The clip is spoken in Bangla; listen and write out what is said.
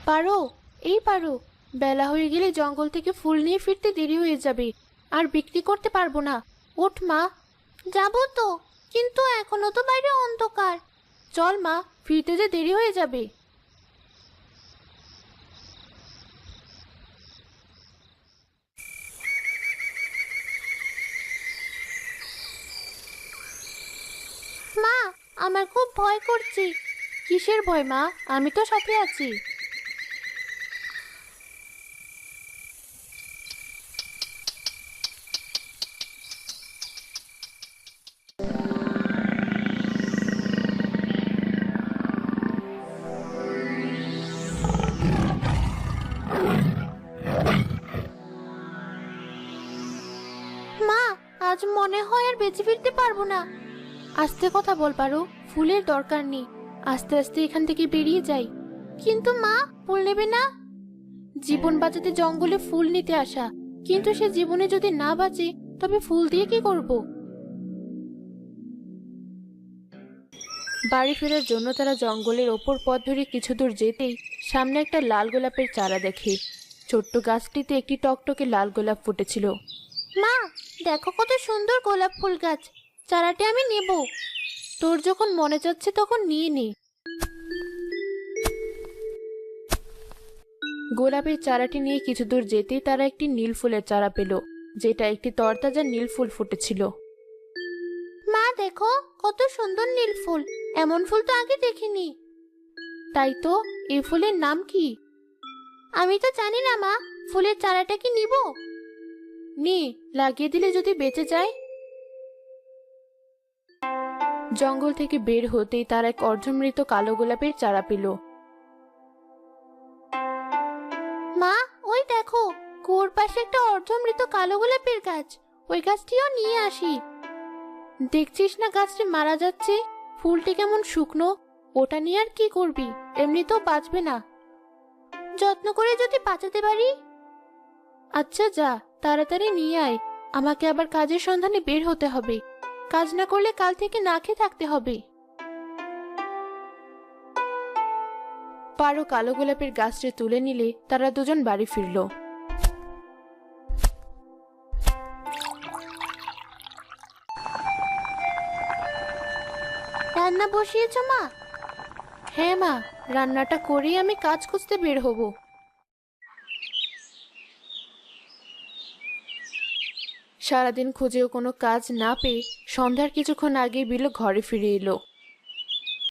পারো, এই পারো, বেলা হয়ে গেলে জঙ্গল থেকে ফুল নিয়ে ফিরতে দেরি হয়ে যাবে, আর বিক্রি করতে পারবো না। ওঠ মা। যাবো তো, কিন্তু এখনো তো বাইরে অন্ধকার। চল মা, ফিরতে যে দেরি হয়ে যাবে। মা, আমার খুব ভয় করছে। কিসের ভয় মা? আমি তো সাথে আছি। মা, আজ মনে হয় আর বেঁচে ফিরতে পারবো না। আস্তে কথা বল পারো, ফুলের দরকার নেই। আস্তে আস্তে এখান থেকে বেরিয়ে যাই। কিন্তু মা, ফুল নেবে না? জীবন বাঁচাতে জঙ্গলে ফুল নিতে আসা, কিন্তু সে জীবনে যদি না বাঁচে তবে ফুল দিয়ে কি করব? বাড়ি ফেরার জন্য তারা জঙ্গলের ওপর পথ ধরে কিছু দূর যেতেই সামনে একটা লাল গোলাপের চারা দেখে। ছোট্ট গাছটিতে একটি টকটকে লাল গোলাপ ফুটেছিল। মা, দেখো কত সুন্দর গোলাপ ফুল গাছ, চারাটি আমি নেব। তোর যখন মনে যাচ্ছে তখন নিয়ে নে। গোলাপের চারাটি নিয়ে কিছু দূর যেতেই তারা একটি নীল ফুলের চারা পেল, যেটা একটি তরতাজা নীল ফুল ফুটেছিল। মা দেখো, কত সুন্দর নীল ফুল, এমন ফুল তো আগে দেখিনি। তাই তো, এই ফুলের নাম কি? আমি তো জানি না মা, ফুলের চারাটা কি নিব? নে, লাগিয়ে দিলে যদি বেঁচে যায়। জঙ্গল থেকে বের হতেই তার এক অর্ধমৃত কালো গোলাপের চারা পেল। মা, ওই দেখো, কুয়োর পাশে একটা অর্ধমৃত কালো গোলাপের গাছ, ওই গাছটিও নিয়ে আসি। দেখছিস না গাছটি মারা যাচ্ছে, ফুলটি কেমন শুকনো। ওটা নিয়ে আর কি করবি, এমনিতেও বাঁচবে না। যত্ন করে যদি বাঁচাতে পারি। আচ্ছা যা, তাড়াতাড়ি নিয়ে আয়, আমাকে আবার কাজের সন্ধানে বের হতে হবে। কাজ না করলে কাল থেকে না খেয়ে থাকতে হবে। পারো কালো গোলাপের গাছটি তুলে নিলে তারা দুজন বাড়ি ফিরল। রান্না বসিয়েছ মা? হ্যাঁ মা, রান্নাটা করেই আমি কাজ খুঁজতে বের হব। সারাদিন খুঁজেও কোনো কাজ না পেয়ে সন্ধ্যার কিছুক্ষণ আগে বিলু ঘরে ফিরে এলো।